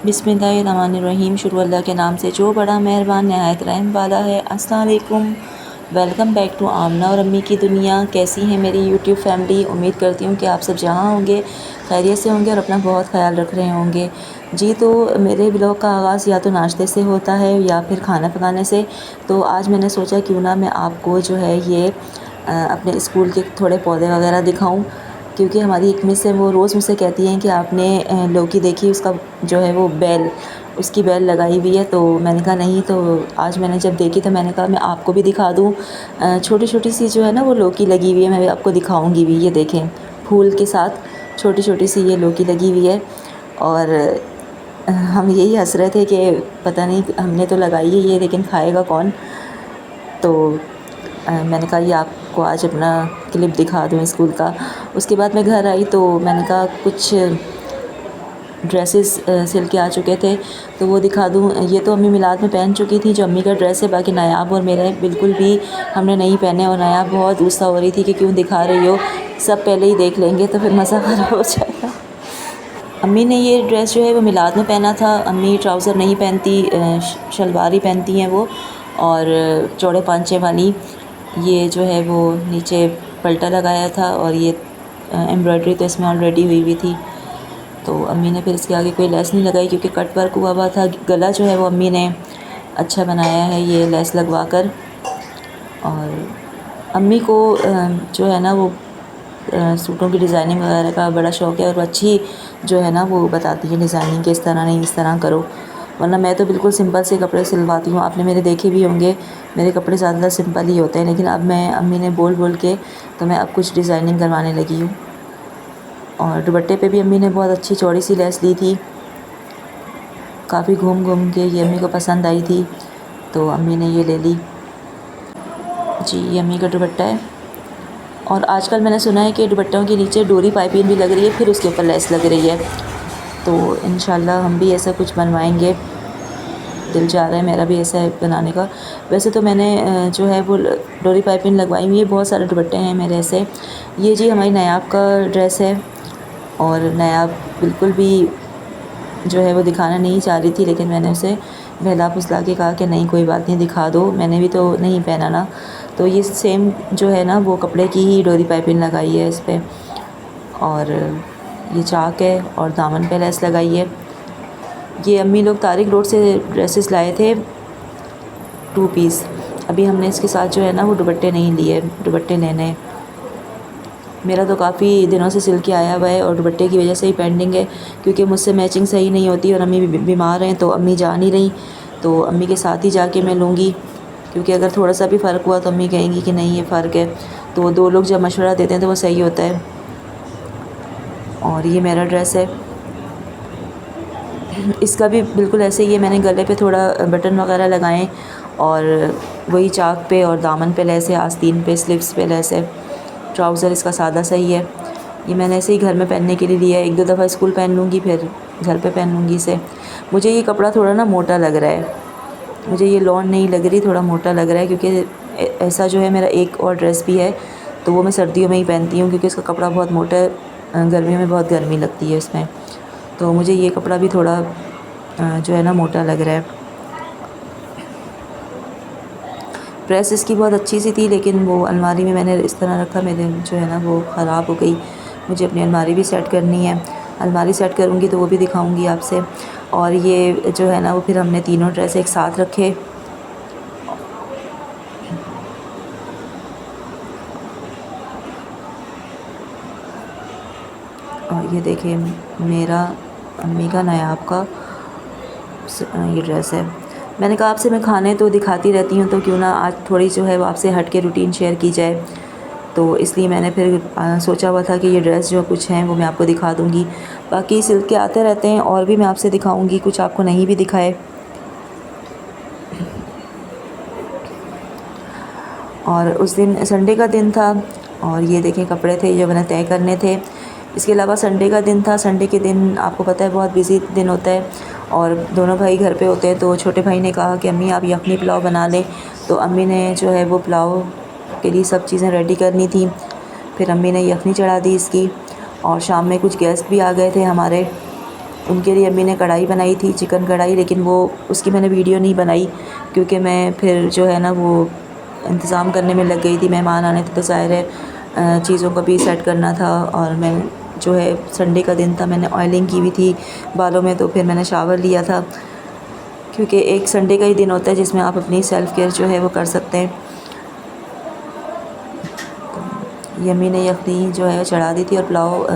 बिस्मिल्लाहिर्रहमानिर्रहीम। शुरू अल्लाह के नाम से जो बड़ा मेहरबान नहायत रहम वाला है। अस्सलाम वालेकुम, वेलकम बैक टू आमना और अम्मी की दुनिया। कैसी है मेरी यूट्यूब फैमिली? उम्मीद करती हूँ कि आप सब जहाँ होंगे खैरियत से होंगे और अपना बहुत ख्याल रख रहे होंगे। जी, तो मेरे ब्लॉग का आगाज़ या तो नाश्ते से होता है या फिर खाना पकाने से। तो आज मैंने सोचा क्यों ना मैं आपको जो है ये अपने स्कूल के थोड़े पौधे वगैरह दिखाऊं, क्योंकि हमारी एक मिस है, वो रोज़ मुझसे कहती हैं कि आपने लौकी देखी, उसका जो है वो बेल, उसकी बेल लगाई हुई है। तो मैंने कहा नहीं, तो आज मैंने जब देखी तो मैंने कहा मैं आपको भी दिखा दूँ। छोटी छोटी सी जो है ना वो लौकी लगी हुई है, मैं आपको दिखाऊंगी भी। ये देखें, फूल के साथ छोटी छोटी सी ये लौकी लगी हुई है। और हम यही हंस रहे थे कि पता नहीं हमने तो लगाई है ये, लेकिन खाएगा कौन। तो मैंने कहा ये आपको आज अपना क्लिप दिखा दूँ स्कूल का। उसके बाद मैं घर आई तो मैंने कहा कुछ ड्रेसेस सिल के आ चुके थे तो वो दिखा दूँ। ये तो अम्मी मिलाद में पहन चुकी थी, जो अम्मी का ड्रेस है। बाकी नायाब और मेरा बिल्कुल भी हमने नहीं पहने, और नायाब बहुत गुस्सा हो रही थी कि क्यों दिखा रही हो, सब पहले ही देख लेंगे तो फिर मज़ा ख़राब हो जाएगा। अम्मी ने ये ड्रेस जो है वो मिलाद में पहना था। अम्मी ट्राउज़र नहीं पहनती, शलवार ही पहनती हैं वो, और चौड़े पांचे वाली। ये जो है वो नीचे पल्टा लगाया था, और ये एम्ब्रॉयडरी तो इसमें ऑलरेडी हुई हुई थी। तो अम्मी ने फिर इसके आगे कोई लेस नहीं लगाई, क्योंकि कट वर्क हुआ हुआ था। गला जो है वो अम्मी ने अच्छा बनाया है ये लेस लगवा कर। और अम्मी को जो है ना वो सूटों की डिज़ाइनिंग वगैरह का बड़ा शौक़ है, और अच्छी जो है ना वो बताती है डिज़ाइनिंग कि इस तरह नहीं इस तरह करो। वरना मैं तो बिल्कुल सिंपल से कपड़े सिलवाती हूँ, आपने मेरे देखे भी होंगे, मेरे कपड़े ज़्यादा सिंपल ही होते हैं। लेकिन अब मैं अम्मी ने बोल बोल के तो मैं अब कुछ डिज़ाइनिंग करवाने लगी हूँ। और दुपट्टे पे भी अम्मी ने बहुत अच्छी चौड़ी सी लेस ली थी, काफ़ी घूम घूम के ये अम्मी को पसंद आई थी, तो अम्मी ने ये ले ली। जी, ये अम्मी का दुपट्टा है। और आजकल मैंने सुना है कि दुपट्टों के नीचे डोरी पाइपिंग भी लग रही है, फिर उसके ऊपर लेस लग रही है। तो इंशाल्लाह हम भी ऐसा कुछ बनवाएंगे, दिल चाह रहा है मेरा भी ऐसा बनाने का। वैसे तो मैंने जो है वो डोरी पाइपिंग लगवाई हुई है, बहुत सारे दुपट्टे हैं मेरे ऐसे। ये जी हमारी नायाब का ड्रेस है, और नायाब बिल्कुल भी जो है वो दिखाना नहीं चाह रही थी, लेकिन मैंने उसे बहला फुसला के कहा कि नहीं कोई बात नहीं, दिखा दो, मैंने भी तो नहीं पहना ना। तो ये सेम जो है ना वो कपड़े की ही डोरी पाइपिंग लगाई है इस पर, और ये चाक है और दामन पे लेस लगाई है। ये अम्मी लोग तारिक रोड से ड्रेसेस लाए थे 2 पीस। अभी हमने इसके साथ जो है ना वो दुपट्टे नहीं लिए, दुपट्टे लेने हैं। मेरा तो काफ़ी दिनों से सिल के आया हुआ है, और दुपट्टे की वजह से ही पेंडिंग है, क्योंकि मुझसे मैचिंग सही नहीं होती, और अम्मी बीमार हैं तो अम्मी जा नहीं रही। तो अम्मी के साथ ही जाके मैं लूँगी, क्योंकि अगर थोड़ा सा भी फ़र्क हुआ तो अम्मी कहेंगी कि नहीं ये फ़र्क है। तो 2 लोग जब मशवरा देते हैं तो वो सही होता है। और ये मेरा ड्रेस है, इसका भी बिल्कुल ऐसे ही है। मैंने गले पे थोड़ा बटन वगैरह लगाएं, और वही चाक पे और दामन पे लेस है, आस्तीन पे स्लीव्स पे लेस है। ट्राउज़र इसका सादा सही है। ये मैंने ऐसे ही घर में पहनने के लिए लिया है, 1-2 दफ़ा स्कूल पहन लूँगी, फिर घर पे पहन लूँगी इसे। मुझे ये कपड़ा थोड़ा ना मोटा लग रहा है, मुझे ये लॉन नहीं लग रही, थोड़ा मोटा लग रहा है, क्योंकि ऐसा जो है मेरा एक और ड्रेस भी है, तो वो मैं सर्दियों में ही पहनती हूँ, क्योंकि इसका कपड़ा बहुत मोटा है, गर्मियों में बहुत गर्मी लगती है इसमें। तो मुझे ये कपड़ा भी थोड़ा जो है ना मोटा लग रहा है। प्रेस इसकी बहुत अच्छी सी थी, लेकिन वो अलमारी में मैंने इस तरह रखा, मेरे जो है ना वो ख़राब हो गई। मुझे अपनी अलमारी भी सेट करनी है, अलमारी सेट करूँगी तो वो भी दिखाऊँगी आपसे। और ये जो है ना वो फिर हमने तीनों ड्रेस एक साथ रखे। और ये देखिए मेरा अम्मी का नायाब का ये ड्रेस है। मैंने कहा आपसे मैं खाने तो दिखाती रहती हूँ, तो क्यों ना आज थोड़ी जो है वो आपसे हट के रूटीन शेयर की जाए। तो इसलिए मैंने फिर सोचा हुआ था कि ये ड्रेस जो कुछ हैं वो मैं आपको दिखा दूँगी। बाकी सिल के आते रहते हैं और भी मैं आपसे दिखाऊँगी, कुछ आपको नहीं भी दिखाए। और उस दिन संडे का दिन था, और ये देखें कपड़े थे जो मैंने तय करने थे। इसके अलावा संडे का दिन था, संडे के दिन आपको पता है बहुत बिज़ी दिन होता है, और दोनों भाई घर पे होते हैं। तो छोटे भाई ने कहा कि अम्मी आप यखनी पुलाव बना लें, तो अम्मी ने जो है वो पुलाव के लिए सब चीज़ें रेडी करनी थी। फिर अम्मी ने यखनी चढ़ा दी इसकी, और शाम में कुछ गेस्ट भी आ गए थे हमारे, उनके लिए अम्मी ने कढ़ाई बनाई थी, चिकन कढ़ाई, लेकिन वो उसकी मैंने वीडियो नहीं बनाई क्योंकि मैं फिर जो है ना वो इंतज़ाम करने में लग गई थी। मेहमान आने थे तो ज़ाहिर है चीज़ों को भी सेट करना था। और मैं जो है संडे का दिन था, मैंने ऑयलिंग की हुई थी बालों में, तो फिर मैंने शावर लिया था क्योंकि एक संडे का ही दिन होता है जिसमें आप अपनी सेल्फ़ केयर जो है वो कर सकते हैं। यम्मी ने यखनी जो है चढ़ा दी थी। और पुलाव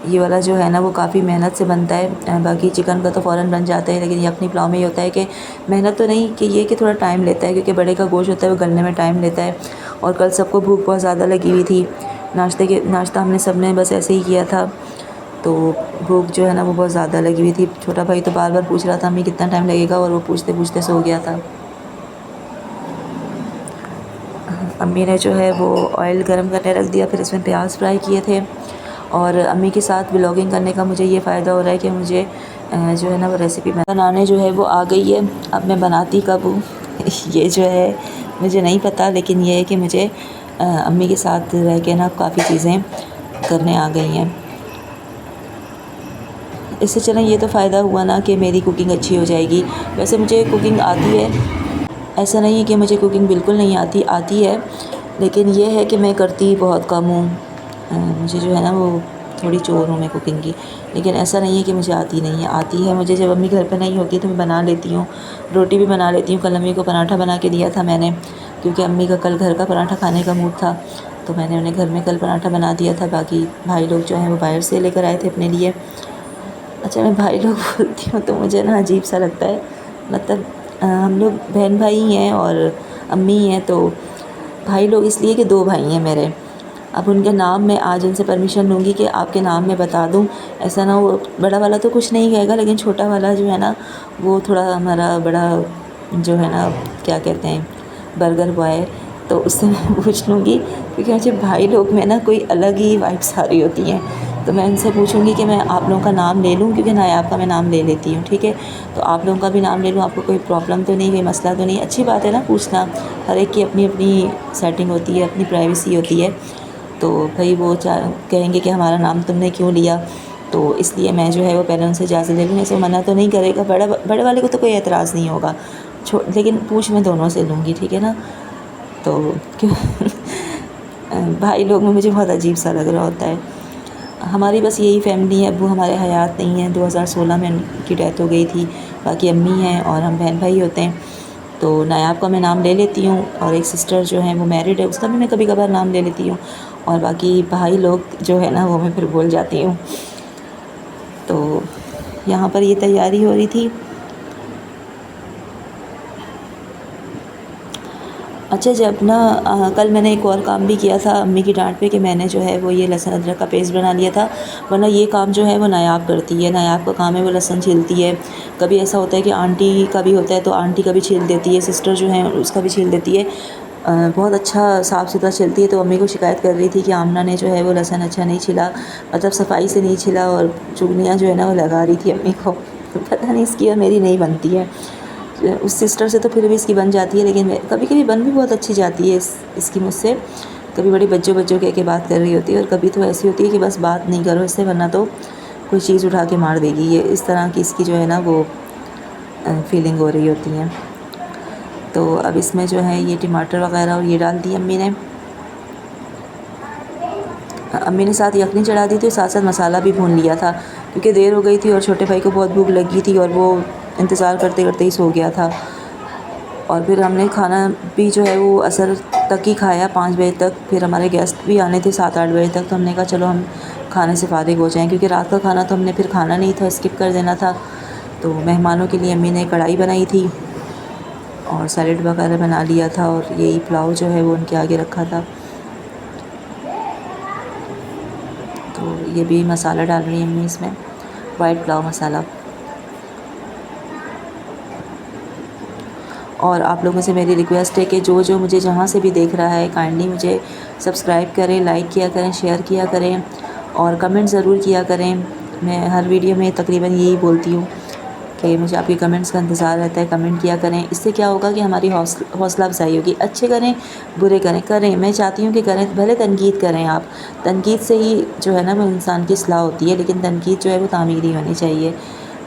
ये वाला जो है ना वो काफ़ी मेहनत से बनता है। बाकी चिकन का तो फ़ौरन बन जाता है, लेकिन यखनी पुलाव में ये होता है कि मेहनत तो नहीं, कि ये कि थोड़ा टाइम लेता है क्योंकि बड़े का गोश्त होता है वो गलने में टाइम लेता है। और कल सबको भूख बहुत ज़्यादा लगी हुई थी, नाश्ता हमने सब ने बस ऐसे ही किया था, तो भूख जो है ना वो बहुत ज़्यादा लगी हुई थी। छोटा भाई तो बार बार पूछ रहा था अम्मी कितना टाइम लगेगा, और वो पूछते पूछते सो गया था। अम्मी ने जो है वो ऑयल गरम करने रख दिया, फिर इसमें प्याज फ्राई किए थे। और अम्मी के साथ व्लॉगिंग करने का मुझे ये फ़ायदा हो रहा है कि मुझे जो है ना वो रेसिपी बनाने जो है वो आ गई है। अब मैं बनाती कब हूँ ये जो है मुझे नहीं पता, लेकिन ये है कि मुझे अम्मी के साथ रह के ना काफ़ी चीज़ें करने आ गई हैं। इससे चलें ये तो फ़ायदा हुआ ना कि मेरी कुकिंग अच्छी हो जाएगी। वैसे मुझे कुकिंग आती है, ऐसा नहीं है कि मुझे कुकिंग बिल्कुल नहीं आती है, लेकिन ये है कि मैं करती बहुत कम हूँ। मुझे जो है ना वो थोड़ी चोर हूँ मैं कुकिंग की, लेकिन ऐसा नहीं है कि मुझे आती नहीं है, आती है मुझे। जब अम्मी घर पे नहीं होती तो मैं बना लेती हूँ, रोटी भी बना लेती हूँ। कल अम्मी को पराठा बना के दिया था मैंने, क्योंकि अम्मी का कल घर का पराठा खाने का मूड था, तो मैंने उन्हें घर में कल पराठा बना दिया था। बाकी भाई लोग जो हैं वो बाहर से लेकर आए थे अपने लिए। अच्छा, मैं भाई लोग बोलती हूँ तो मुझे ना अजीब सा लगता है, मतलब हम लोग बहन भाई ही हैं और अम्मी हैं, तो भाई लोग इसलिए कि 2 भाई हैं मेरे। अब उनके नाम मैं आज उनसे परमिशन लूँगी कि आपके नाम मैं बता दूँ, ऐसा ना हो। बड़ा वाला तो कुछ नहीं कहेगा, लेकिन छोटा वाला जो है ना वो थोड़ा हमारा बड़ा जो है ना क्या कहते हैं बर्गर बॉय, तो उससे मैं पूछ लूँगी, क्योंकि मुझे भाई लोग में ना कोई अलग ही वाइब्स आ रही होती हैं। तो मैं उनसे पूछूंगी कि मैं आप लोगों का नाम ले लूँ, क्योंकि नायाब का मैं नाम ले लेती हूँ, ठीक है। तो आप लोगों का भी नाम ले लूँ, आपको कोई प्रॉब्लम तो नहीं, कोई मसला तो नहीं? अच्छी बात है ना पूछना, हर एक की अपनी अपनी सेटिंग होती है, अपनी प्राइवेसी होती है। तो भाई वो कहेंगे कि हमारा नाम तुमने क्यों लिया, तो इसलिए मैं जो है वो पहले उनसे इजाज़त ले लूँ। ऐसे मना तो नहीं करेगा, बड़े वाले को तो कोई एतराज़ नहीं होगा, लेकिन पूछ मैं दोनों से लूँगी, ठीक है ना। तो क्यों भाई लोग में मुझे बहुत अजीब सा लग रहा होता है। हमारी बस यही फैमिली है, अब्बू हमारे हयात नहीं हैं, 2016 में उनकी डेथ हो गई थी। बाकी अम्मी हैं और हम बहन भाई होते हैं। तो नायाब का मैं नाम ले लेती हूँ, और एक सिस्टर जो है वो मैरिड है, उसका भी मैं कभी कभार नाम ले लेती हूँ। और बाकी भाई लोग जो है ना वो मैं फिर भूल जाती हूँ। तो यहाँ पर ये तैयारी हो रही थी। अच्छा, जब ना कल मैंने एक और काम भी किया था अम्मी की डांट पे, कि मैंने जो है वो ये लहसुन अदरक का पेस्ट बना लिया था। वरना ये काम जो है वो नायाब करती है, नायाब का काम है, वो लहसुन छीलती है। कभी ऐसा होता है कि आंटी का भी होता है तो आंटी का भी छील देती है, सिस्टर जो है उसका भी छील देती है। बहुत अच्छा साफ़ सुथरा छीलती है। तो अम्मी को शिकायत कर रही थी कि आमना ने जो है वो लहसुन अच्छा नहीं छिला, मतलब सफाई से नहीं छिला, और चुगलियाँ जो है ना वो लगा रही थी अम्मी को। पता नहीं इसकी और मेरी नहीं बनती है। उस सिस्टर से तो फिर भी इसकी बन जाती है, लेकिन कभी कभी बन भी बहुत अच्छी जाती है इसकी मुझसे। कभी बड़ी बच्चों कह के बात कर रही होती है, और कभी तो ऐसी होती है कि बस बात नहीं करो इससे, वरना तो कोई चीज़ उठा के मार देगी। ये इस तरह की इसकी जो है ना वो फीलिंग हो रही होती है। तो अब इसमें जो है ये टमाटर वगैरह और ये डाल दी अम्मी ने। अम्मी ने साथ यखनी चढ़ा दी थी, साथ साथ मसाला भी भून लिया था, क्योंकि देर हो गई थी और छोटे भाई को बहुत भूख लगी थी, और वो इंतज़ार करते करते ही सो गया था। और फिर हमने खाना भी जो है वो असर तक ही खाया, 5 बजे तक। फिर हमारे गेस्ट भी आने थे 7-8 बजे तक, तो हमने कहा चलो हम खाने से फ़ारिग हो जाएं, क्योंकि रात का खाना तो हमने फिर खाना नहीं था, स्किप कर देना था। तो मेहमानों के लिए अम्मी ने कढ़ाई बनाई थी और सैलेड वगैरह बना लिया था, और यही पुलाव जो है वो उनके आगे रखा था। तो ये भी मसाला डाल रही है अम्मी इसमें, वाइट पुलाव मसाला। और आप लोगों से मेरी रिक्वेस्ट है कि जो मुझे जहाँ से भी देख रहा है, काइंडली मुझे सब्सक्राइब करें, लाइक किया करें, शेयर किया करें, और कमेंट ज़रूर किया करें। मैं हर वीडियो में तकरीबन यही बोलती हूँ कि मुझे आपके कमेंट्स का इंतज़ार रहता है, कमेंट किया करें। इससे क्या होगा कि हमारी हौसला अफ़ज़ाई होगी। अच्छे करें, बुरे करें, मैं चाहती हूँ कि करें, भले तनकीद करें आप, तनकीद से ही जो है ना वो इंसान की इस्लाह होती है, लेकिन तनकीद जो है वो तामीरी होनी चाहिए,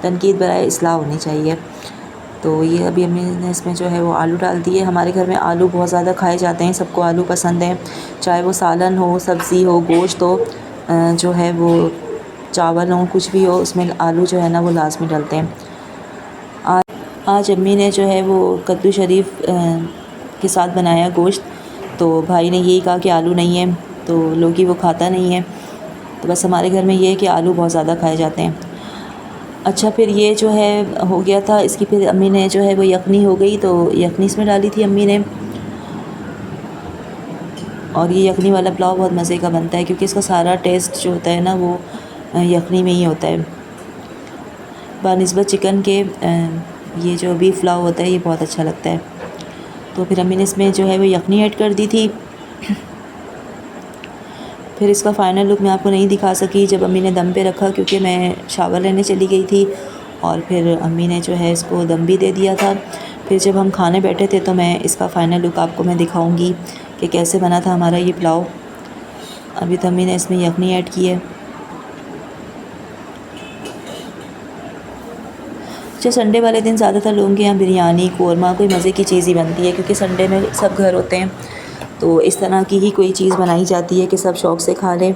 तनकीद बराए इस्लाह होनी चाहिए। तो ये अभी हमने इसमें जो है वो आलू डाल दिए। हमारे घर में आलू बहुत ज़्यादा खाए जाते हैं, सबको आलू पसंद है, चाहे वो सालन हो, सब्ज़ी हो, गोश्त हो, जो है वो चावल हो, कुछ भी हो, उसमें आलू जो है ना वो लाजमी डलते हैं। आज अम्मी ने जो है वो कद्दू शरीफ के साथ बनाया गोश्त। तो भाई ने यही कहा कि आलू नहीं है, तो लोगी वो खाता नहीं है। तो बस हमारे घर में ये है कि आलू बहुत ज़्यादा खाए जाते हैं। अच्छा, फिर ये जो है हो गया था, इसकी फिर अम्मी ने जो है वो यखनी हो गई, तो यखनी इसमें डाली थी अम्मी ने। और ये यखनी वाला पुलाव बहुत मज़े का बनता है, क्योंकि इसका सारा टेस्ट जो होता है ना वो यखनी में ही होता है। बानिस्बत चिकन के ये जो बीफ पुलाव होता है ये बहुत अच्छा लगता है। तो फिर अम्मी ने इसमें जो है वो यखनी ऐड कर दी थी। फिर इसका फ़ाइनल लुक मैं आपको नहीं दिखा सकी जब अम्मी ने दम पे रखा, क्योंकि मैं शावर लेने चली गई थी, और फिर अम्मी ने जो है इसको दम भी दे दिया था। फिर जब हम खाने बैठे थे तो मैं इसका फ़ाइनल लुक आपको मैं दिखाऊंगी कि कैसे बना था हमारा ये पुलाव। अभी तो अम्मी ने इसमें यखनी ऐड की है। अच्छा, संडे वाले दिन ज़्यादातर लोगों के यहाँ बिरयानी, कोरमा, कोई मज़े की चीज़ ही बनती है, क्योंकि संडे में सब घर होते हैं, तो इस तरह की ही कोई चीज़ बनाई जाती है कि सब शौक़ से खा लें।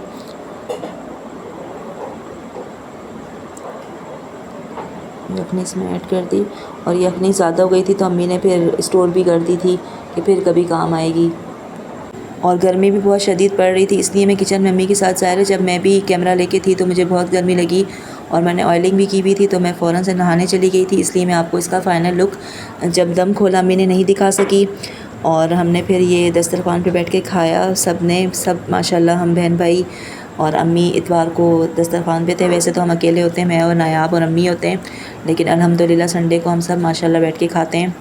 यखनी इसमें ऐड कर दी, और यखनी ज़्यादा हो गई थी तो अम्मी ने फिर स्टोर भी कर दी थी कि फिर कभी काम आएगी। और गर्मी भी बहुत शदीद पड़ रही थी, इसलिए मैं किचन में अम्मी के साथ, ज़ाहिर है जब मैं भी कैमरा लेके थी तो मुझे बहुत गर्मी लगी, और मैंने ऑयलिंग भी की हुई थी, तो मैं फ़ौरन से नहाने चली गई थी। इसलिए मैं आपको इसका फ़ाइनल लुक जब दम खोला अम्मी ने नहीं दिखा सकी। और हमने फिर ये दस्तरखान पे बैठ के खाया, सब माशाल्लाह, हम बहन भाई और अम्मी इतवार को दस्तरखान पे थे। वैसे तो हम अकेले होते हैं, मैं और नायाब और अम्मी होते हैं, लेकिन अल्हम्दुलिल्लाह संडे को हम सब माशाल्लाह बैठ के खाते हैं।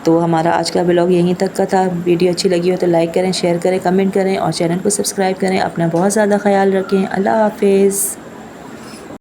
तो हमारा आज का व्लॉग यहीं तक का था। वीडियो अच्छी लगी हो तो लाइक करें, शेयर करें, कमेंट करें, और चैनल को सब्सक्राइब करें। अपना बहुत ज़्यादा ख्याल रखें। अल्लाह हाफ़िज़।